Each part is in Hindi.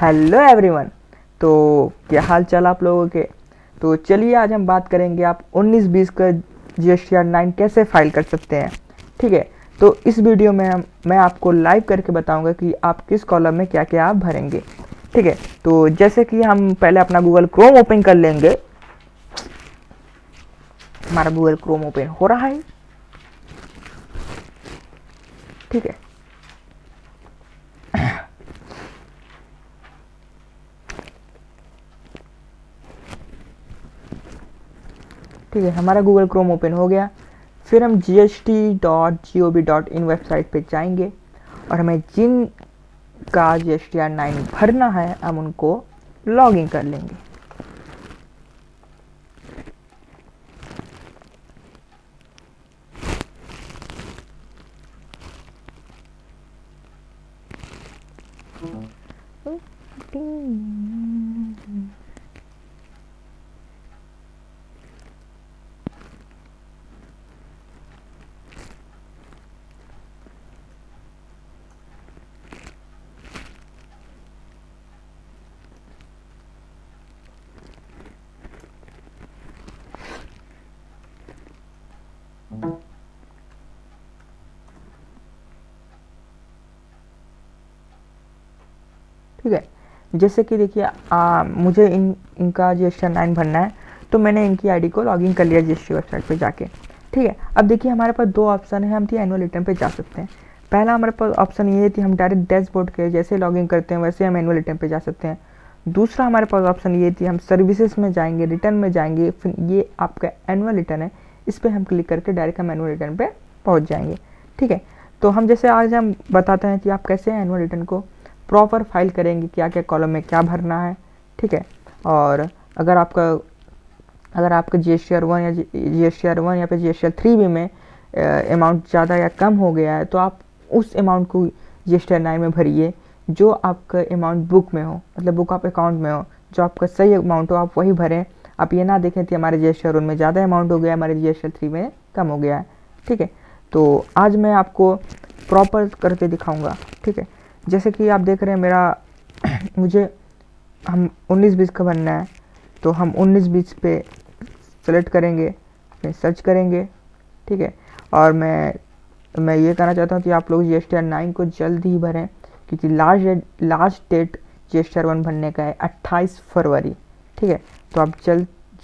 Hello everyone. तो क्या हाल चाल आप लोगों के। तो चलिए आज हम बात करेंगे आप 19-20 का GSTR 9 कैसे फाइल कर सकते हैं। ठीक है, तो इस वीडियो में मैं आपको लाइव करके बताऊंगा कि आप किस कॉलम में क्या क्या आप भरेंगे। ठीक है, तो जैसे कि हम पहले अपना गूगल क्रोम ओपन कर लेंगे। हमारा गूगल क्रोम ओपन हो रहा है। ठीक है, ठीक है, हमारा गूगल क्रोम ओपन हो गया। फिर हम gst.gov.in वेबसाइट पे जाएंगे और हमें जिन का GSTR 9 भरना है हम उनको लॉग इन कर लेंगे। ठीक है, जैसे कि देखिए मुझे इनका GSTR 9 भरना है, तो मैंने इनकी आईडी को लॉगिन कर लिया GST वेबसाइट पे जाके। ठीक है, अब देखिए हमारे पास दो ऑप्शन है, हम थी एनुअल रिटर्न पे जा सकते हैं। पहला हमारे पास ऑप्शन ये थी, हम डायरेक्ट डैशबोर्ड के जैसे लॉगिन करते हैं वैसे हम एनुअल रिटर्न पे जा सकते हैं। दूसरा हमारे पास ऑप्शन ये थी, हम सर्विसेज में जाएंगे, रिटर्न में जाएंगे, फिर ये आपका एनुअल रिटर्न है, इस पर हम क्लिक करके डायरेक्ट हम एनुअल रिटर्न पे पहुँच जाएंगे। ठीक है, तो हम जैसे आज हम बताते हैं कि आप कैसे एनुअल रिटर्न को प्रॉपर फाइल करेंगे, क्या क्या कॉलम में क्या भरना है। ठीक है, और अगर आपका GSTR 1 या फिर GSTR 3 भी में अमाउंट ज़्यादा या कम हो गया है, तो आप उस अमाउंट को GSTR 9 में भरिए जो आपका अमाउंट बुक में हो, मतलब बुक ऑफ अकाउंट में हो, जो आपका सही अमाउंट हो आप वही भरें। आप ये ना देखें कि हमारे GSTR 1 में ज़्यादा अमाउंट हो गया, हमारे GSTR 3 में कम हो गया है। ठीक है, तो आज मैं आपको प्रॉपर करके दिखाऊंगा। ठीक है, जैसे कि आप देख रहे हैं मेरा मुझे हम 19-20 का बनना है, तो हम 19-20 पे सेलेक्ट करेंगे, फिर सर्च करेंगे। ठीक है, और मैं ये कहना चाहता हूँ कि आप लोग GSTR 9 को जल्द ही भरें, क्योंकि लास्ट डेट GSTR 1 भरने का है 28 फरवरी। ठीक है, तो आप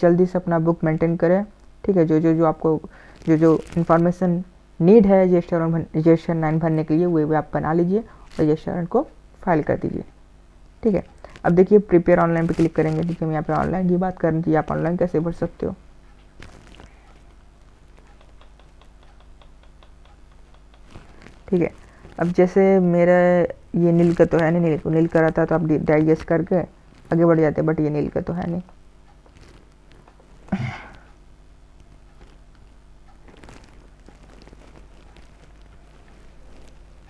जल्दी से अपना बुक मेंटेन करें। ठीक है, जो आपको जो इन्फॉर्मेशन नीड है GSTR 9 भरने के लिए, वो आप बना लीजिए और GSTR को फाइल कर दीजिए। ठीक है, अब देखिए प्रिपेयर ऑनलाइन पे क्लिक करेंगे। देखिए हम यहाँ पे ऑनलाइन की बात कर रही थी, आप ऑनलाइन कैसे भर सकते हो। ठीक है, अब जैसे मेरा ये नील का तो है नहीं, नील का रहता तो आप डाइजेस्ट करके आगे बढ़ जाते, बट ये नील का तो है नहीं।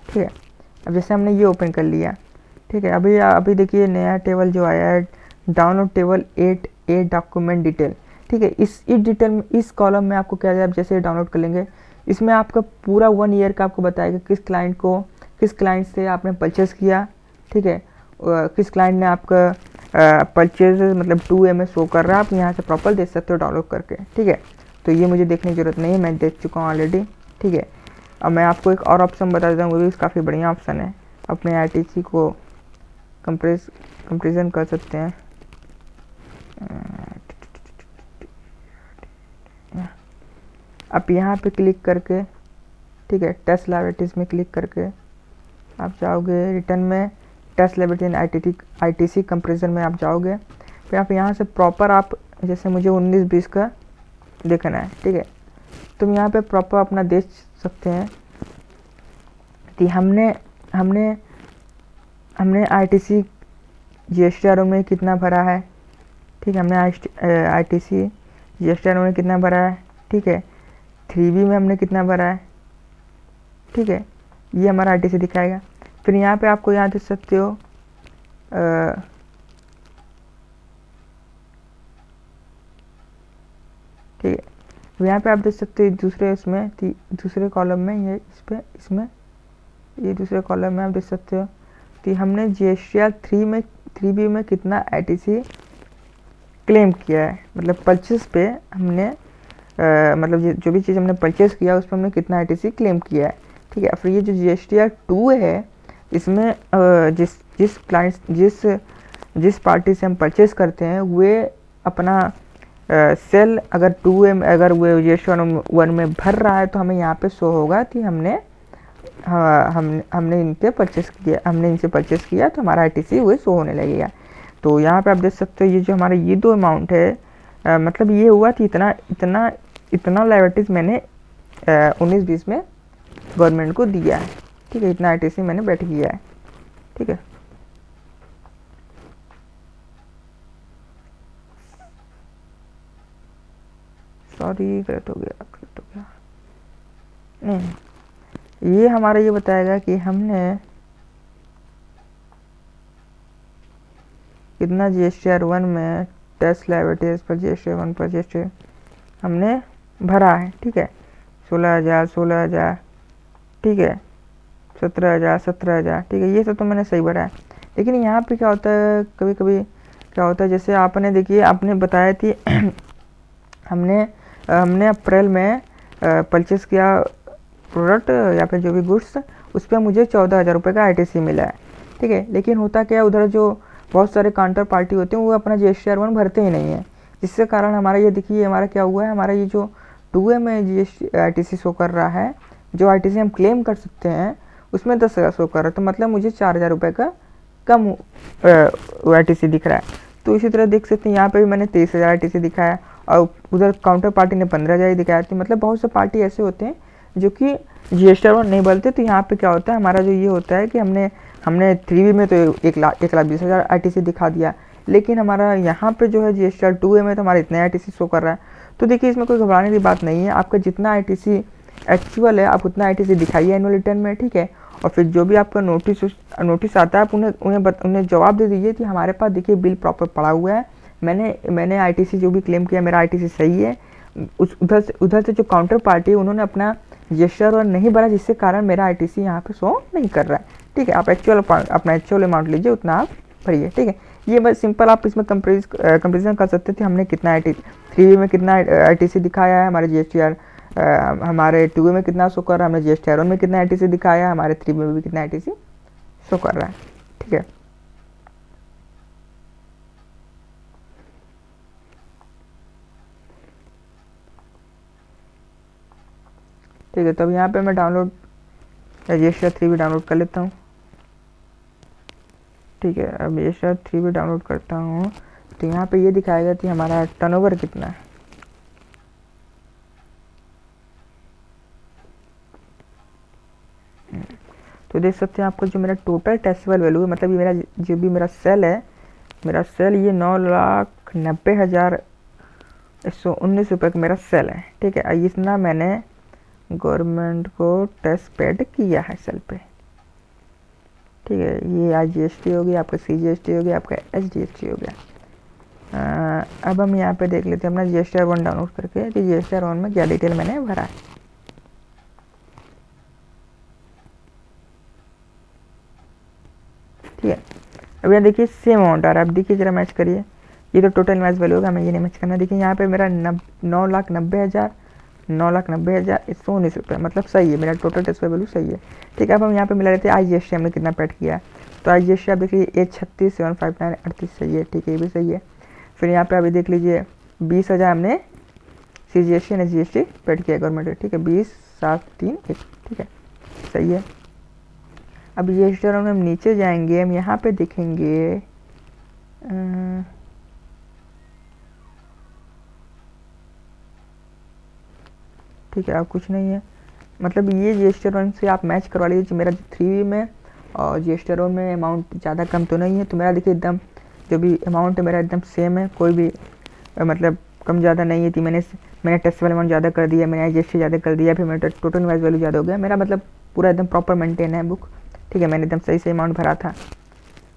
ठीक है, अब जैसे हमने ये ओपन कर लिया। ठीक है, अभी देखिए नया टेबल जो आया है, download table 8A document detail. ठीक है, इस डिटेल में इस कॉलम में आपको क्या है, आप जैसे डाउनलोड कर लेंगे, इसमें आपका पूरा 1 ईयर का आपको बताएगा किस क्लाइंट से आपने परचेस किया। ठीक है, किस क्लाइंट ने आपका परचेज मतलब 2A में शो कर रहा है, आप यहाँ से प्रॉपर देख सकते हो डाउनलोड करके। ठीक है, तो ये मुझे देखने की ज़रूरत नहीं है, मैं देख चुका हूँ ऑलरेडी। ठीक है, अब मैं आपको एक और ऑप्शन बता देता हूँ, वो भी काफ़ी बढ़िया ऑप्शन है, अपने ITC को कंपेरिजन कर सकते हैं। आप यहाँ पे क्लिक करके, ठीक है, टेस्ट लाइब्रेरीज में क्लिक करके आप जाओगे रिटर्न में, टेस्ट लाइब्रेरी ITC कंपेरिजन में आप जाओगे। फिर आप यहाँ से प्रॉपर आप जैसे मुझे 19-20 का देखना है। ठीक है, तुम यहाँ पे प्रॉपर अपना देख सकते हैं कि हमने ITC GSTR में कितना भरा है। ठीक है, हमने ITC GSTR में कितना भरा है। ठीक है, 3B में हमने कितना भरा है। ठीक है, ये हमारा ITC दिखाएगा। फिर यहाँ पे आपको यहाँ देख सकते हो ठीक है, यहाँ पे आप देख सकते हो दूसरे कॉलम में इसमें ये दूसरे कॉलम में आप देख सकते हो कि हमने GSTR 3 में 3B में कितना ITC क्लेम किया है, मतलब परचेस पे हमने मतलब जो भी चीज़ हमने परचेस किया उस पर हमने कितना ITC क्लेम किया है। ठीक है, फिर ये जो GSTR 2 है इसमें जिस क्लाइंट जिस पार्टी से हम परचेस करते हैं वे अपना सेल अगर 2A में अगर वो GSTR 1 में भर रहा है तो हमें यहाँ पे शो होगा कि हमने इनसे परचेस किया तो हमारा ITC वो शो होने लगेगा। तो यहाँ पे आप देख सकते हो ये जो हमारा ये दो अमाउंट है मतलब ये हुआ कि इतना लायबिलिटीज़ मैंने 19-20 में गवर्नमेंट को दिया है। ठीक है, इतना ITC मैंने बैठ किया है। ठीक है, सॉरी गलत हो गया नहीं, ये हमारा ये बताएगा कि हमने कितना GSTR 1 में टैक्स लायबिलिटीज पर GSTR 1 पर GSTR हमने भरा है। ठीक है, 16,000 ठीक है, 17,000 ठीक है, ये सब तो मैंने सही भरा है। लेकिन यहाँ पे क्या होता है, कभी कभी क्या होता है, जैसे आपने देखिए आपने बताया थी हमने अप्रैल में परचेस किया प्रोडक्ट या फिर जो भी गुड्स, उस पर मुझे 14,000 रुपये का ITC मिला है। ठीक है, लेकिन होता क्या है उधर जो बहुत सारे काउंटर पार्टी होते हैं वो अपना GSTR 1 भरते ही नहीं है, जिसके कारण हमारा ये देखिए हमारा क्या हुआ है, हमारा ये जो 2A में ITC शो कर रहा है, जो ITC हम क्लेम कर सकते हैं उसमें 10,000 शो कर रहा है, तो मतलब मुझे 4,000 रुपये का कम ITC दिख रहा है। तो इसी तरह देख सकते हैं यहाँ पे भी मैंने 23,000 ITC दिखाया है और उधर काउंटर पार्टी ने 15,000 ही दिखाया। तो मतलब बहुत से पार्टी ऐसे होते हैं जो कि GSTR 1 नहीं बोलते। तो यहाँ पे क्या होता है, हमारा जो ये होता है कि हमने 3B में तो 1,20,000 ITC दिखा दिया, लेकिन हमारा यहाँ पे जो है GSTR 2A में तो हमारा इतना ITC शो कर रहा है। तो देखिए इसमें कोई घबराने की बात नहीं है, आपका जितना ITC एक्चुअल है आप उतना ITC दिखाइए एनुअल रिटर्न में। ठीक है, और फिर जो भी आपका नोटिस आता है आप उन्हें जवाब दे दीजिए कि हमारे पास देखिए बिल प्रॉपर पड़ा हुआ है, मैंने ITC जो भी क्लेम किया मेरा ITC सही है। उधर से जो काउंटर पार्टी है उन्होंने अपना GSTR 1 नहीं भरा, जिसके कारण मेरा ITC यहाँ पे शो नहीं कर रहा है। ठीक है, आप अपना एक्चुअल अमाउंट लीजिए, उतना आप भरिए। ठीक है, ये बस सिंपल आप इसमें कंपेरिजन कर सकते थे, हमने कितना 3B में कितना ITC दिखाया है, हमारे GSTR हमारे 2A में कितना शो कर रहा है, हमने GSTR 1 में कितना ITC दिखाया है, हमारे 3B में भी कितना ITC शो कर रहा है। ठीक है, ठीक है, तब यहाँ पे मैं GSTR 3B डाउनलोड कर लेता हूँ। ठीक है, अब GSTR 3B डाउनलोड करता हूँ तो यहाँ पे ये दिखाएगा कि हमारा टर्नओवर कितना है। तो देख सकते हैं आपको जो मेरा टोटल टैक्सेबल वैल्यू है, मतलब ये मेरा जो भी मेरा सेल है, मेरा सेल ये 9,90,119 रुपये का मेरा सेल है। ठीक है, इतना मैंने गवर्नमेंट को टैक्स पेड किया है सेल पे। ठीक है, ये IGST हो गया, आपका CGST हो गया, आपका SGST हो गया। अब हम यहाँ पे देख लेते हैं अपना GSTR 1 डाउनलोड करके कि GSTR 1 में क्या डिटेल मैंने भरा है। ठीक है, अब यहाँ देखिए सेम अमाउंट आ रहा है। अब देखिए जरा मैच करिए, ये तो टोटल मैच वैल्यू होगा, हमें ये नहीं मैच करना। देखिए यहाँ पे मेरा 9,90,119 रुपये, मतलब सही है, मेरा टोटल टैक्स वैल्यू सही है। ठीक है, अब हम यहाँ पे मिला लेते हैं IGST हमने कितना पेड किया, तो IGST आप देखिए 36,759.38 सही है। ठीक है, ये भी सही है। फिर यहाँ पे अभी देख लीजिए 20,000 हमने CGST और SGST पेड किया गवर्नमेंट। ठीक है, 20,731। ठीक है, सही है। अब GSTR में हम नीचे जाएंगे, हम यहाँ पे देखेंगे ठीक है, अब कुछ नहीं है, मतलब ये GSTR 1 से आप मैच करवा लीजिए। मेरा 3B में और GSTR 1 में अमाउंट ज़्यादा कम तो नहीं है, तो मेरा देखिए एकदम जो भी अमाउंट है मेरा एकदम सेम है, कोई भी मतलब कम ज़्यादा नहीं है। कि मैंने टैक्सेबल अमाउंट ज़्यादा कर दिया, मैंने IGST ज़्यादा कर दिया, फिर मेरा टोटल वाइज वैल्यू ज़्यादा हो गया, मेरा मतलब पूरा एकदम प्रॉपर मेंटेन है बुक। ठीक है, मैंने एकदम सही अमाउंट भरा था।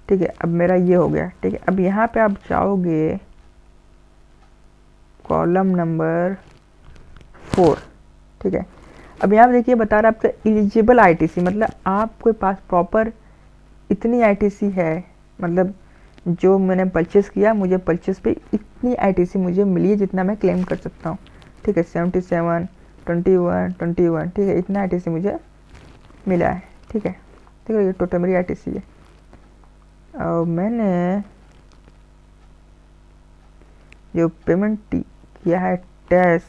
ठीक है, अब मेरा ये हो गया। ठीक है, अब यहाँ पे आप जाओगे कॉलम नंबर 4। ठीक है, अब यहाँ देखिए बता रहा है आपका एलिजिबल ITC, मतलब आपके पास प्रॉपर इतनी ITC है, मतलब जो मैंने परचेस किया, मुझे परचेस पे इतनी आईटीसी मुझे मिली है जितना मैं क्लेम कर सकता हूँ, ठीक है। 77, 21, 21, ठीक है, इतना आईटीसी मुझे मिला है, ठीक है। ठीक है, ये टोटल मेरी आईटीसी है। और मैंने जो पेमेंट किया है टैक्स,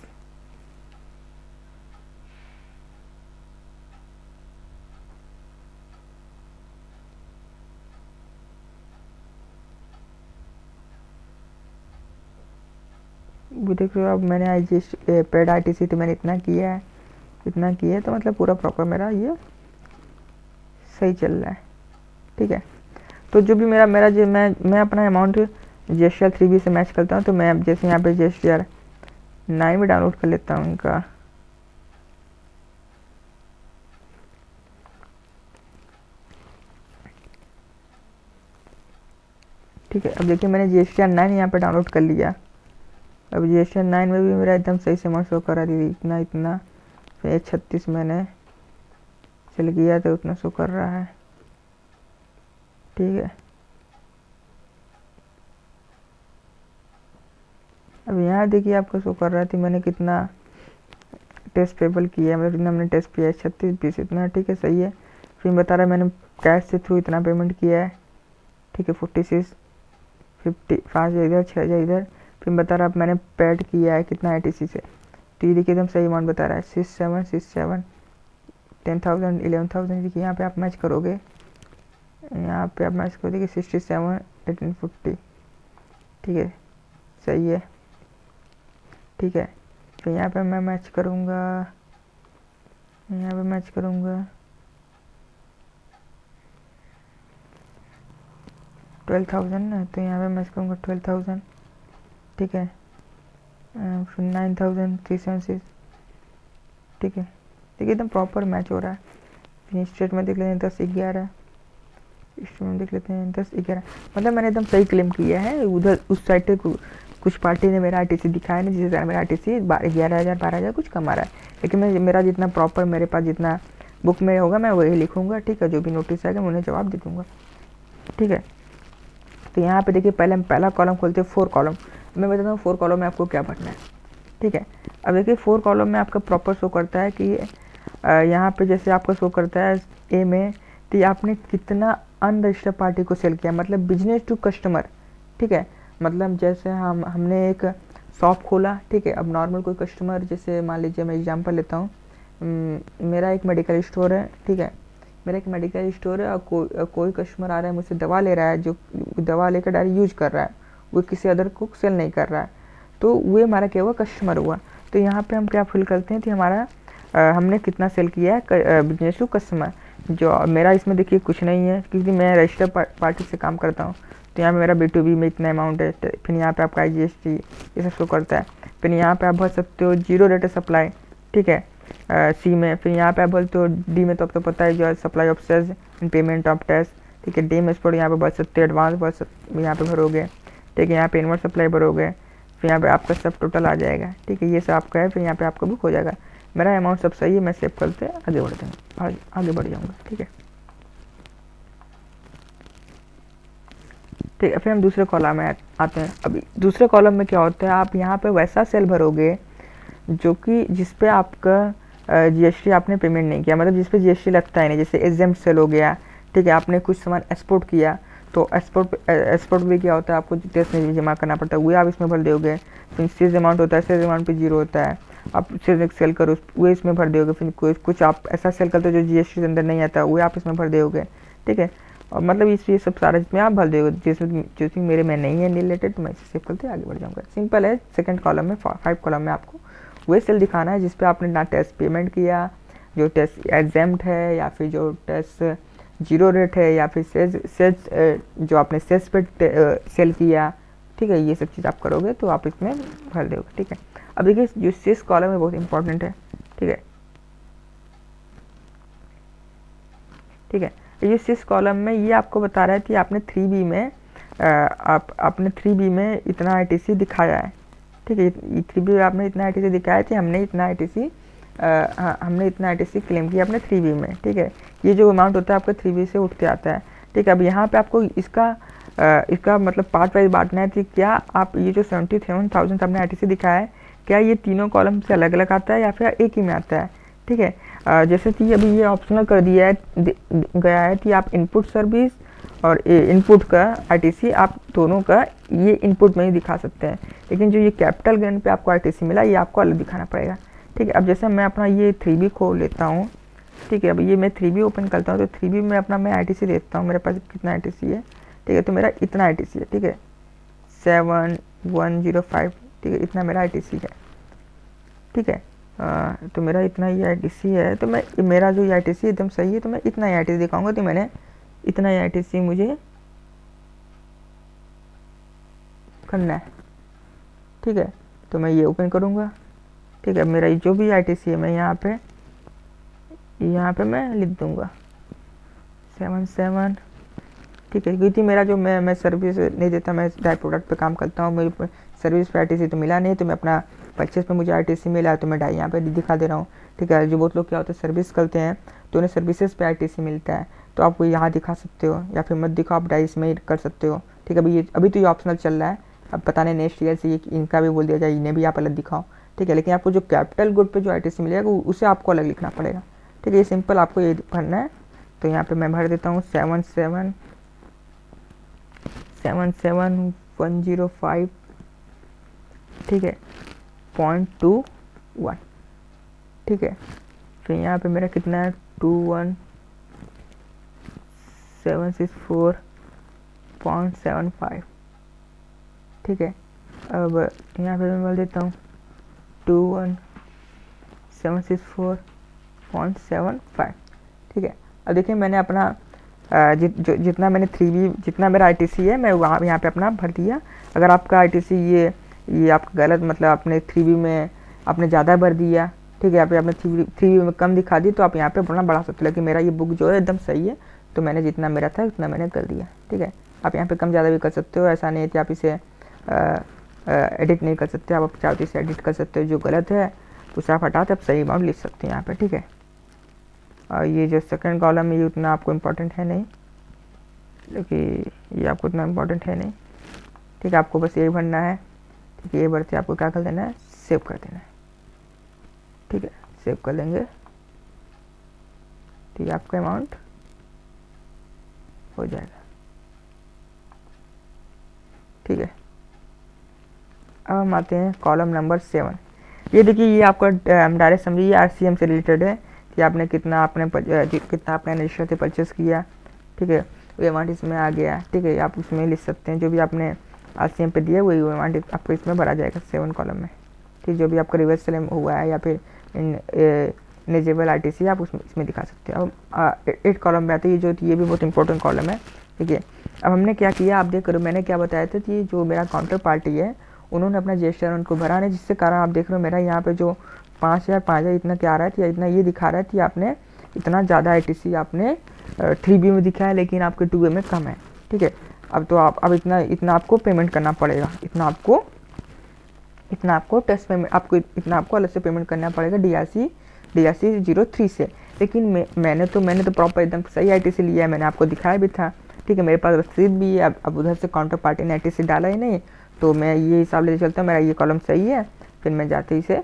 वो देख रहे हो अब मैंने आई जी पेड आईटीसी तो मैंने इतना किया है, इतना किया है, तो मतलब पूरा प्रॉपर मेरा ये सही चल रहा है, ठीक है। तो जो भी मेरा मेरा जो मैं अपना अमाउंट GSTR 3B से मैच करता हूँ, तो मैं अब जैसे यहाँ पे GSTR 9 में डाउनलोड कर लेता हूँ इनका, ठीक है। अब देखिए मैंने GSTR 9 यहाँ पे डाउनलोड कर लिया। अब GSTR 9 में भी मेरा एकदम सही से अमाउंट शो करा दी, इतना इतना, फिर 36 मैंने चल किया तो उतना शो कर रहा है, ठीक है। अब यहाँ देखिए आपको शो कर रहा थी मैंने कितना टेस्ट पेबल किया है, मतलब कितना मैंने टेस्ट किया है, 36 पीस इतना, ठीक है, सही है। फिर बता रहा है मैंने कैश से थ्रू इतना पेमेंट किया है, ठीक है। 46, 50, 5 इधर, 6 इधर। फिर बता रहा है मैंने पेड किया है कितना आईटीसी से, तो ये देखिए एकदम सही अमाउंट बता रहा है, 6767, 10,000, 11,000। देखिए यहाँ पे आप मैच करोगे, यहाँ पे आप मैच करोगे 67, 1840, ठीक है, सही है, ठीक है। तो यहाँ पे मैं मैच करूँगा, यहाँ पे मैच करूँगा 12,000 ना, तो यहाँ पे मैच करूँगा 12,000, ठीक है। फिर 9,376, ठीक है। देखिए एकदम प्रॉपर मैच हो रहा है। फिर स्टेट में देख लेते हैं 10-11, स्टेट में देख लेते हैं 10-11, मतलब मैंने एकदम सही क्लेम किया है। उधर उस साइड से कुछ पार्टी ने मेरा आईटीसी दिखाया नहीं, जिससे कारण मेरा आईटीसी 11,000 12,000 कुछ कम आ रहा है, लेकिन मैं मेरा जितना प्रॉपर मेरे पास जितना बुक में होगा मैं वही लिखूँगा, ठीक है। जो भी नोटिस आएगा मैं उन्हें जवाब दे दूँगा, ठीक है। तो यहाँ पे देखिए पहले हम पहला कॉलम खोलते हैं 4 कॉलम। मैं बताता हूँ 4 कॉलम में आपको क्या भरना है, ठीक है। अब देखिए 4 कॉलम में आपका प्रॉपर शो करता है कि यहाँ पे जैसे आपका शो करता है ए में, तो आपने कितना अनरजिस्टर्ड पार्टी को सेल किया, मतलब बिजनेस टू कस्टमर, ठीक है। मतलब जैसे हमने एक शॉप खोला, ठीक है। अब नॉर्मल कोई कस्टमर, जैसे मान लीजिए मैं एग्जांपल लेता हूँ, मेरा एक मेडिकल स्टोर है, ठीक है। मेरा एक मेडिकल स्टोर है और कोई कस्टमर आ रहा है मुझसे दवा ले रहा है, जो दवा लेकर डायरेक्ट यूज कर रहा है, वो किसी अदर को सेल नहीं कर रहा है, तो वो हमारा क्या हुआ, कस्टमर हुआ। तो यहाँ पे हम क्या फिल करते हैं कि हमारा हमने कितना सेल किया है बिजनेस टू कस्टमर। जो मेरा इसमें देखिए कुछ नहीं है, क्योंकि मैं रजिस्टर्ड पार्टी से काम करता हूँ, तो यहाँ पे मेरा B2B में इतना अमाउंट है। फिर यहाँ पे आपका GST ये सब शो करता है। फिर यहाँ पे आप भर सकते हो 0 रेट सप्लाई, ठीक है, C में। फिर यहाँ पे आप बोलते हो D में, तो आपको पता है जो है supply of sales and payment of tax, ठीक है। D में स्पॉट यहाँ पे भर सकते हो, एडवांस यहाँ पे भरोगे, ठीक है। यहाँ पे इनवर्स सप्लाई भरोगे, फिर यहाँ पे आपका सब टोटल आ जाएगा, ठीक है। ये सब आपका है, फिर यहाँ पे आपका बुक हो जाएगा। मेरा अमाउंट सब सही है, मैं सेव करते आगे बढ़ते हैं, आगे बढ़ जाऊँगा, ठीक है। ठीक है, फिर हम दूसरे कॉलम में आते हैं। अभी दूसरे कॉलम में क्या होता है, आप यहाँ पे वैसा सेल भरोगे जो कि जिस पे आपका GST आपने पेमेंट नहीं किया, मतलब जिस पे GST लगता ही नहीं, जैसे एग्जेम्प्ट सेल हो गया, ठीक है। आपने कुछ सामान एक्सपोर्ट किया, तो एक्सपोर्ट भी क्या होता है, आपको टैक्स नहीं जमा करना पड़ता है, वो आप इसमें भर दोगे। फिर सेल्स अमाउंट होता है, सेल्स अमाउंट पे 0 होता है, आप सेल करो वो इसमें भर दोगे। फिर कुछ आप ऐसा सेल करते हो जो GST के अंदर नहीं आता, वो आप इसमें भर दोगे, ठीक है। और मतलब ये सब सारा इसमें आप भर दोगे, जिसमें मेरे में नहीं है रिलेटेड, तो मैं इसे सेव करते आगे बढ़ जाऊँगा। सिंपल है। सेकंड कॉलम में 5 कॉलम में आपको वही सेल दिखाना है जिस पे आपने ना टैक्स पेमेंट किया, जो टैक्स एग्जेम्प्ट है, या फिर जो टैक्स 0 रेट है, या फिर सेल्स जो आपने सेल्स पे सेल किया, ठीक है। ये सब चीज़ आप करोगे तो आप इसमें भर दोगे, ठीक है। अब देखिए जो सेल्स कॉलम है बहुत इंपॉर्टेंट है, ठीक है, ठीक है। ये सेल्स कॉलम में ये आपको बता रहा है कि आपने 3B में आपने 3B में इतना ITC दिखाया है, ठीक है। 3B में आपने इतना ITC दिखाया थी, हमने इतना ITC क्लेम किया अपने 3B में, ठीक है। ये जो अमाउंट होता है आपका 3B से उठ के आता है, ठीक है। अब यहाँ पे आपको इसका इसका मतलब पार्ट वाइज बांटना है कि क्या आप ये जो 77,000 आपने आईटीसी दिखाया है, क्या ये तीनों कॉलम से अलग अलग आता है या फिर एक ही में आता है। ठीक है, जैसे कि अभी ये ऑप्शनल कर दिया है गया है कि आप इनपुट सर्विस और इनपुट का आईटीसी आप दोनों का ये इनपुट में ही दिखा सकते हैं, लेकिन जो ये कैपिटल गेन पे आपको आईटीसी मिला ये आपको अलग दिखाना पड़ेगा। ठीक है, अब जैसे मैं अपना ये 3B खोल लेता हूँ। ठीक है, अब ये मैं 3B ओपन करता हूँ तो 3B में अपना मैं आईटीसी देता हूँ, मेरे पास कितना आईटीसी है। ठीक है, तो मेरा इतना आईटीसी है। ठीक है, 7105। ठीक है, इतना मेरा आईटीसी है। ठीक है, तो मेरा इतना ही आईटीसी है, तो मैं मेरा जो आईटीसी एकदम सही है, तो मैं इतना ही आईटीसी दिखाऊंगा। तो मैंने इतना ही आईटीसी मुझे करना है। ठीक है, तो मैं ये ओपन करूँगा। ठीक है, मेरा जो भी आईटीसी है मैं यहाँ पे मैं लिख दूँगा 77। ठीक है, क्योंकि मेरा जो मैं सर्विस नहीं देता, मैं डायरेक्ट प्रोडक्ट पे काम करता हूँ, मेरे सर्विस पे आईटीसी तो मिला नहीं, तो मैं अपना परचेस पे मुझे आईटीसी मिला तो मैं यहाँ पे दिखा दे रहा हूँ। ठीक है, जो बहुत लोग क्या होता है सर्विस करते हैं तो उन्हें सर्विसेज पे आईटीसी मिलता है, तो आप वो यहाँ दिखा सकते हो या फिर मत दिखाओ, आप डाइस में ही कर सकते हो। ठीक है, अभी तो ये ऑप्शनल चल रहा है, अब पता नहीं नेक्स्ट ईयर से ये इनका भी बोल दिया जाए, इन्हें भी आप अलग दिखाओ। ठीक है, लेकिन आपको जो कैपिटल गुड पे जो आईटीसी मिलेगा उसे आपको अलग लिखना पड़ेगा। ठीक है, ये सिंपल आपको ये भरना है। तो यहाँ पे मैं भर देता हूँ 77,105। ठीक है, 0.21। ठीक है, फिर यहाँ पे मेरा कितना है 21,764.75। ठीक है, अब यहाँ पे मैं बोल देता हूँ 21,764.75। ठीक है, अब देखिए मैंने अपना जितना मैंने 3B जितना मेरा आईटीसी है मैं वहाँ यहाँ पे अपना भर दिया। अगर आपका आईटीसी ये आपका गलत, मतलब आपने 3B में आपने ज़्यादा भर दिया, ठीक है, यहाँ पे आपने 3B में कम दिखा दी, तो आप यहाँ पे अपना बढ़ा सकते हो। लेकिन मेरा ये बुक जो है एकदम सही है, तो मैंने जितना मेरा था उतना मैंने कर दिया। ठीक है, आप यहाँ पे कम ज़्यादा भी कर सकते हो, ऐसा नहीं है कि आप इसे एडिट नहीं कर सकते, आप चाहो तो इसे एडिट कर सकते हो। जो गलत है उसे आप हटा के आप सही अमाउंट लिख सकते हैं यहाँ पे। ठीक है, और ये जो सेकंड कॉलम है ये उतना आपको इम्पोर्टेंट है नहीं, लेकिन ये आपको उतना इम्पोर्टेंट है नहीं। ठीक है, आपको बस यही भरना है। ठीक है, ये भरते आपको क्या कर देना है, सेव कर देना है। ठीक है, सेव कर लेंगे। ठीक है, आपका अमाउंट हो जाएगा। ठीक है, अब हम आते हैं कॉलम नंबर 7। ये देखिए, ये आपका डायरेक्ट समझिए ये आरसीएम से रिलेटेड है कि आपने कितना आपने रजिस्टर से परचेस किया। ठीक है, वो अमाउंट इसमें आ गया। ठीक है, आप उसमें लिख सकते हैं जो भी आपने आरसीएम पे दिया वही अमाउंट आपको इसमें भरा जाएगा 7 कॉलम में। ठीक, जो भी आपका रिवर्स सेल हुआ है या फिर इनेजेबल आईटीसी आप उसमें इसमें दिखा सकते हैं। अब 8 कॉलम में आते हैं, ये भी बहुत इंपॉर्टेंट कॉलम है। ठीक है, अब हमने क्या किया आप देख रहे हो, मैंने क्या बताया था कि जो मेरा काउंटर पार्टी है उन्होंने अपना जीएसटी उनको भरा नहीं, जिससे कारण आप देख रहे हो मेरा यहाँ पे जो 5,000 इतना क्या आ रहा है कि इतना ये दिखा रहा है कि आपने इतना ज़्यादा आईटीसी आपने 3B में दिखा है, लेकिन आपके 2A में कम है। ठीक है, अब तो अब इतना आपको पेमेंट करना पड़ेगा, इतना आपको टेस्ट पेमेंट इतना आपको अलग से पेमेंट करना पड़ेगा DRC 03 से। लेकिन मैंने तो प्रॉपर एकदम सही आईटीसी लिया है, मैंने आपको दिखाया भी था। ठीक है, मेरे पास रसीद भी है। अब उधर से काउंटर पार्टी ने आईटीसी डाला ही नहीं, तो मैं ये हिसाब लेके चलता हूँ मेरा ये कॉलम सही है, फिर मैं जाते ही से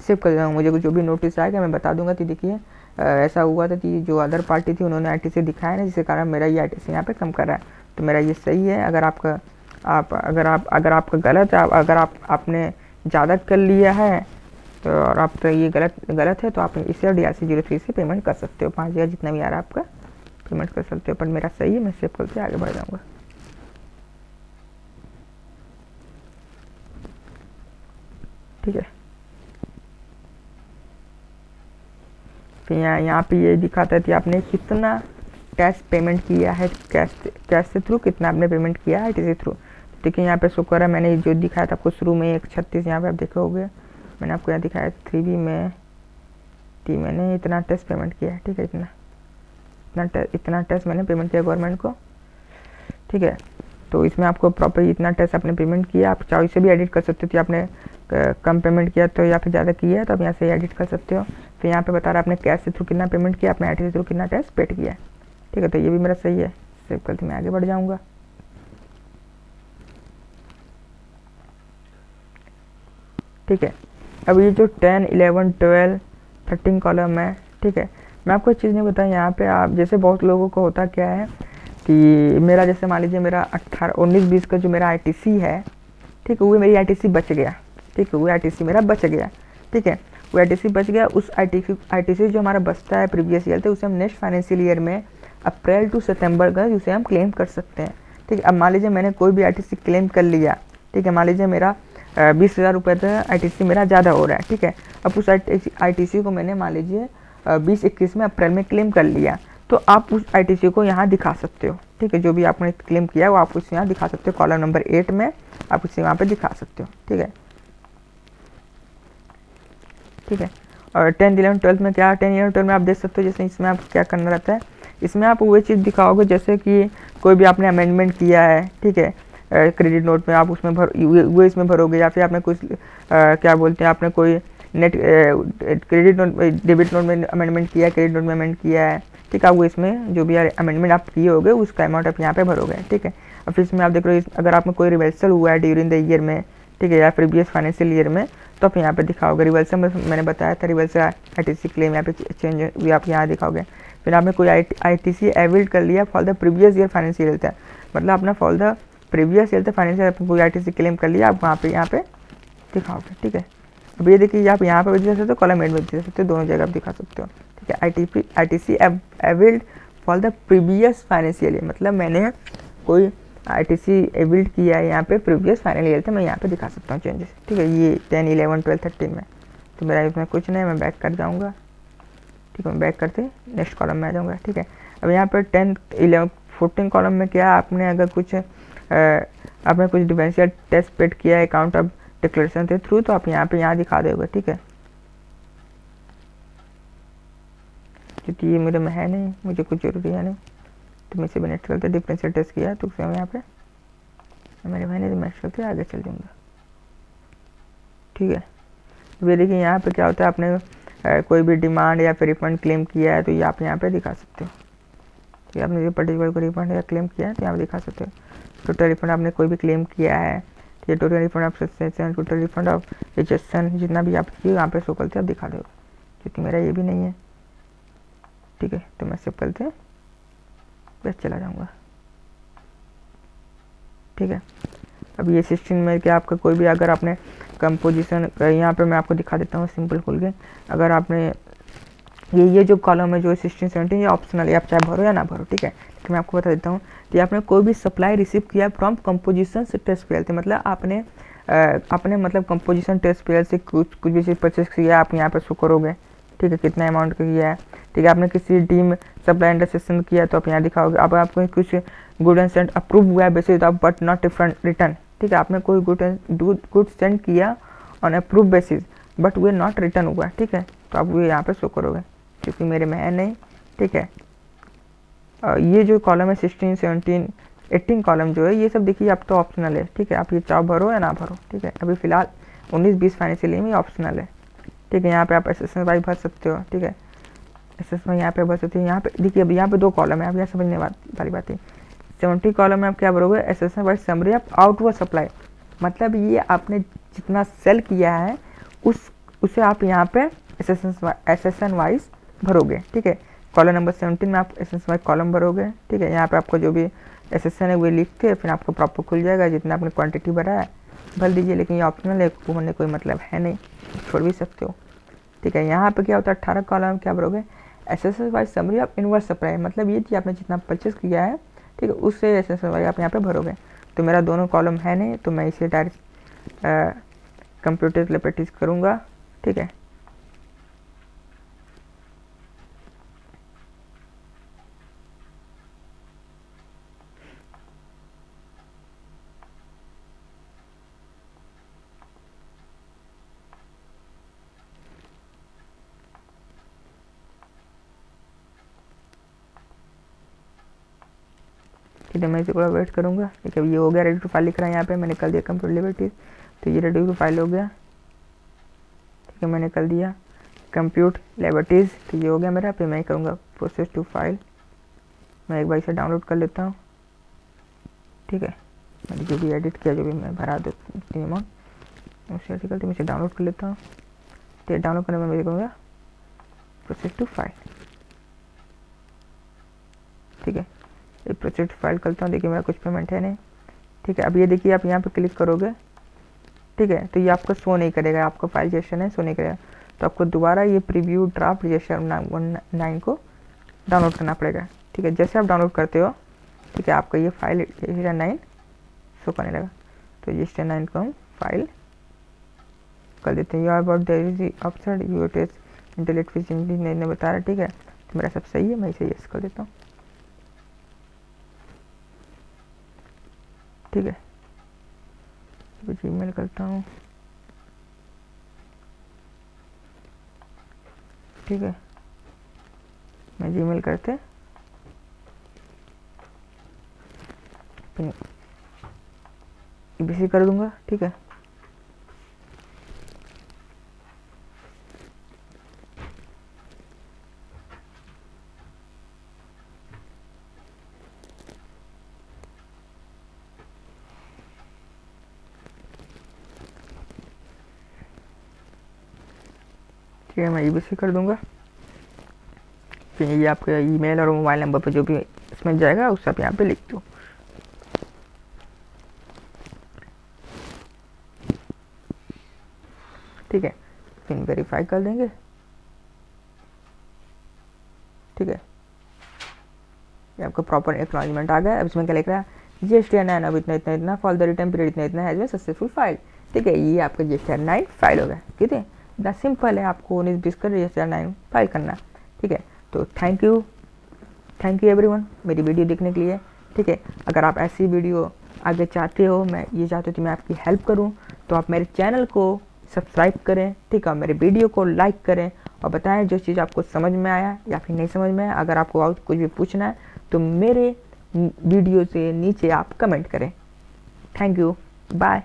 सेव कर देता हूँ। मुझे जो भी नोटिस आएगा मैं बता दूंगा कि देखिए ऐसा हुआ था कि जो अदर पार्टी थी उन्होंने आईटीसी दिखाया ना, जिसके कारण मेरा ये आईटीसी यहाँ पे कम कर रहा है। तो मेरा ये सही है। अगर आपका गलत है, अगर आपने ज़्यादा कर लिया है तो और आप तो ये गलत है, तो आप इसे DRC 03 से पेमेंट कर सकते हो। 5,000 जितना भी आ रहा है आपका पेमेंट कर सकते हो। पर मेरा सही है, मैं सेव करके आगे बढ़ जाऊँगा। ठीक है, फिर यहाँ पे ये दिखाता है कि आपने कितना कैश पेमेंट किया है, कैश से थ्रू कितना आपने पेमेंट किया है आईटीसी थ्रू। ठीक है, यहाँ पे शो कर रहा है, मैंने जो दिखाया था आपको शुरू में 136 यहाँ पे आप देखे होंगे, मैंने आपको यहाँ दिखाया 3B में मैंने इतना टेस्ट पेमेंट किया है। ठीक है, इतना टेस्ट मैंने पेमेंट किया गवर्नमेंट को। ठीक है, तो इसमें आपको प्रॉपर इतना टेस्ट आपने पेमेंट किया। आप चाहो इसे भी एडिट कर सकते हो कि आपने कम पेमेंट किया तो या फिर ज़्यादा किया है, तो आप यहाँ से एडिट कर सकते हो। फिर यहाँ पे बता रहा है आपने कैश से थ्रू कितना पेमेंट किया, आपने आईटीसी थ्रू कितना टेस्ट पेड किया है। ठीक है, तो ये भी मेरा सही है, सेव करके मैं आगे बढ़ जाऊँगा। ठीक है, अब ये जो 10, 11, 12, 13 कॉलम है, ठीक है, मैं आपको एक चीज़ नहीं बताया यहाँ पे। आप जैसे बहुत लोगों को होता क्या है कि मेरा जैसे मान लीजिए मेरा 18, 19, 20 का जो मेरा आईटीसी है, ठीक है, वो मेरी आईटीसी बच गया। ठीक है, वो आईटीसी मेरा बच गया। ठीक है, वो आईटीसी बच गया। उस आईटीसी जो हमारा बचता है प्रीवियस ईयर से, उसे हम नेक्स्ट फाइनेंशियल ईयर में अप्रैल टू सितंबर का उसे हम क्लेम कर सकते हैं। ठीक है, अब मान लीजिए मैंने कोई भी आईटीसी क्लेम कर लिया। ठीक है, मान लीजिए मेरा 20,000 रुपये था, आईटीसी मेरा ज़्यादा हो रहा है। ठीक है, अब उस आईटीसी को मैंने मान लीजिए 20-21 में अप्रैल में क्लेम कर लिया, तो आप उस आईटीसी को यहाँ दिखा सकते हो। ठीक है, जो भी आपने क्लेम किया है वो आप उसे यहाँ दिखा सकते हो। कॉलम नंबर 8 में आप उसे वहाँ पे दिखा सकते हो। ठीक है, ठीक है। और 10, 11, 12 में क्या, 10, 11, 12 में आप देख सकते हो, जैसे इसमें आप क्या करना रहता है, इसमें आप वही चीज़ दिखाओगे जैसे कि कोई भी आपने अमेंडमेंट किया है। ठीक है, क्रेडिट नोट में आप उसमें वो इसमें भरोगे, या फिर आपने कुछ क्या बोलते हैं, आपने कोई net credit note, debit note में अमेंडमेंट किया है, क्रेडिट नोट में अमेंड किया है। ठीक है, वो इसमें जो भी अमेंडमेंट आप किए होगे उसका अमाउंट आप यहाँ पे भरोगे। ठीक है, और फिर इसमें आप देख रहे हो अगर आप में कोई रिवर्सल हुआ है ड्यूरिंग द ईयर में, ठीक है, या प्रीवियस फाइनेंशियल ईयर में, तो आप यहाँ पे दिखाओगे। रिवर्सल में मैंने बताया था, रिवर्सल आईटीसी क्लेम यहाँ पे चेंज भी आप यहाँ दिखाओगे। फिर आपने कोई आईटीसी एविल्ड कर लिया for the previous year financial year था, मतलब अपना for the previous year financial आपने कोई आईटीसी क्लेम कर लिया, आप वहाँ पे दिखाओगे। ठीक है, अब ये देखिए आप यहाँ पे भी दिखा सकते हो, कॉलम एंड में दिखा सकते हो, दोनों जगह आप दिखा सकते हो। ठीक है, ITC availed for the previous financial year, मतलब मैंने कोई आईटीसी एविल्ड किया है यहाँ पे प्रीवियस फाइनल ईयर थे, मैं यहाँ पे दिखा सकता हूँ चेंजेस। ठीक है, ये 10, 11, 12, 13 में, तो मेरा इसमें कुछ नहीं, मैं बैक कर जाऊँगा। ठीक है, मैं बैक करते नेक्स्ट कॉलम में आ जाऊँगा। ठीक है, अब यहाँ पर 10, 11, 14 कॉलम में क्या, आपने अगर कुछ आपने कुछ डिफरेंशियल टेस्ट पेड किया है अकाउंट ऑफ डिक्लेरेशन के थ्रू, तो आप यहाँ दिखा दोगे। ठीक है, क्योंकि ये मेरे में है नहीं, मुझे कुछ जरूरी है नहीं, तो मैं इसे भी नेक्स्ट करते डिफरेंशियल टेस्ट किया तो उसे हम यहाँ पे मेरे भाई ने तो नेक्स्ट करते आगे चल जाऊँगा। ठीक है, तो ये देखिए यहाँ पे क्या होता है, आपने कोई भी डिमांड या फिर रिफंड क्लेम किया है तो ये आप यहाँ पे दिखा सकते हो। ठीक है, आपने जो पर्टिकुलर को रिफंड या क्लेम किया है तो यहाँ दिखा सकते हो। टोटल रिफंड आपने कोई भी क्लेम किया है, तो ये total refund of subscription, total refund of rejection, जितना भी आप किए यहाँ पे शो करते आप दिखा दो, क्योंकि मेरा ये भी नहीं है। ठीक है, तो मैं सब करते बस चला जाऊँगा। ठीक है, अब ये 16 में क्या आपका कोई भी अगर आपने कंपोजिशन, यहाँ पे मैं आपको दिखा देता हूँ सिंपल खोल के, अगर आपने ये जो कॉलम है जो 16, 17 ये ऑप्शनल है, आप चाहे भरो या ना भरो। ठीक है, तो मैं आपको बता देता हूँ, तो आपने कोई भी सप्लाई रिसीव किया फ्रॉम कंपोजिशन से टेस्ट फेल, मतलब आपने मतलब कंपोजिशन टेस्ट फेल से कुछ भी चीज़ परचेस किया, आप यहाँ पर शो करोगे। ठीक है, कितना अमाउंट का किया है। ठीक है, आपने किसी डीम सप्लाई अंडर सेशन किया तो आप यहाँ दिखाओगे। अब आपको कुछ गुड एंड सेंड अप्रूव हुआ है basis of but not return. ठीक है, आपने कोई गुड सेंड किया on approve basis but way not return हुआ। ठीक है, तो आप वो यहाँ पे शो करोगे, क्योंकि मेरे में है नहीं। ठीक है, ये जो कॉलम है 16, 17, 18 कॉलम जो है ये सब देखिए आप तो ऑप्शनल है। ठीक है, आप ये चाहो भरो या ना भरो। ठीक है, अभी फिलहाल 19-20 फाइनेंशियल ईयर में ऑप्शनल है। ठीक है, यहाँ पे आप SSY भर सकते हो। ठीक है, SSY यहाँ पे भर सकते हो। यहाँ पे देखिए अब यहाँ पे 2 कॉलम है, अब यहाँ समझने वाली बात है। 70 कॉलम में आप क्या भरोगे, SSY summary of outward supply, मतलब ये आपने जितना सेल किया है उसे आप यहाँ पे SSN वाइज भरोगे। ठीक है, कॉलम नंबर 17 में आप SSY कॉलम भरोगे। ठीक है, यहाँ पे आपको जो भी SSN है वो लिखते हैं, फिर आपको प्रॉपर खुल जाएगा, जितना आपने क्वांटिटी भरा है भर दीजिए। लेकिन ये ऑप्शनल है, भरने कोई मतलब है नहीं, छोड़ भी सकते हो। ठीक है, यहाँ पे क्या होता है 18 कॉलम क्या भरोगे, SSY summary of inverse supply, मतलब ये कि आपने जितना परचेस किया है, ठीक है, उससे SSY आप यहाँ पे भरोगे। तो मेरा दोनों कॉलम है नहीं, तो मैं इसे डायरेक्ट कंप्यूटर ले प्रैक्टिस करूँगा। ठीक है, ठीक है, मैं इसे थोड़ा वेट करूँगा। ठीक है, ये हो गया रेडी टू फाइल लिख रहा है यहाँ पे, मैंने कर दिया कंप्यूटर लिबर्टीज, तो ये रेडी टू फाइल हो गया। ठीक है, मैंने कर दिया कंप्यूट लिबर्टीज, तो ये हो गया मेरा। फिर मैं करूँगा प्रोसेस टू फाइल। मैं एक बार इसे डाउनलोड कर लेता हूँ, ठीक है। मैंने जो भी एडिट किया, जो भी मैं भरा देती अमाउंट उसे आर्टिकल, तो मैं इसे डाउनलोड कर लेता हूँ। तो डाउनलोड करने में मेरे को होगा प्रोसेस टू फाइल, ठीक है। ये प्रोसेस टू फाइल करता हूँ, देखिए मेरा कुछ पेमेंट है नहीं, ठीक है। अब ये देखिए आप यहाँ पे क्लिक करोगे, ठीक है, तो ये आपको शो नहीं करेगा, आपका फाइल रजिस्टर है शो नहीं करेगा। तो आपको दोबारा ये प्रीव्यू ड्राफ्ट रजिस्टर 19 को डाउनलोड करना पड़ेगा, ठीक है। जैसे आप डाउनलोड करते हो, ठीक है, आपका ये फाइल रजिस्टर 9 शो करने लगा। तो रजिस्टर 9 को हम फाइल कर देते हैं। You are about there is upside you test intellect fish ने बता रहा, ठीक है। तो मेरा सब सही है, मैं इसे यस कर देता हूँ, ठीक है। जीमेल करता हूँ, ठीक है। मैं जीमेल करते ABC कर दूंगा, ठीक है। ठीक है, मैं ABC कर दूंगा। फिर ये आपका ईमेल और मोबाइल नंबर पर जो भी इसमें जाएगा उसे आप यहाँ पे लिख दो, ठीक है। फिर वेरीफाई कर देंगे, ठीक है। ये आपका प्रॉपर एक्नॉलेजमेंट आ गया। अब इसमें क्या लिख रहा है, GSTR 9 अब इतना इतना इतना फॉर द रिटर्न पीरियड इतना इतना हैज बीन सक्सेसफुल फाइल, ठीक है। ये आपका GSTR 9 फाइल हो गया, ठीक है। इतना सिंपल है आपको 19-20 कर GSTR 9 फाइल करना, ठीक है। तो थैंक यू एवरीवन मेरी वीडियो देखने के लिए, ठीक है। अगर आप ऐसी वीडियो आगे चाहते हो, मैं ये चाहते हो कि मैं आपकी हेल्प करूँ, तो आप मेरे चैनल को सब्सक्राइब करें, ठीक है। मेरे वीडियो को लाइक करें और बताएं जो चीज़ आपको समझ में आया या फिर नहीं समझ में आया। अगर आपको और कुछ भी पूछना है तो मेरे वीडियो से नीचे आप कमेंट करें। Thank you, bye.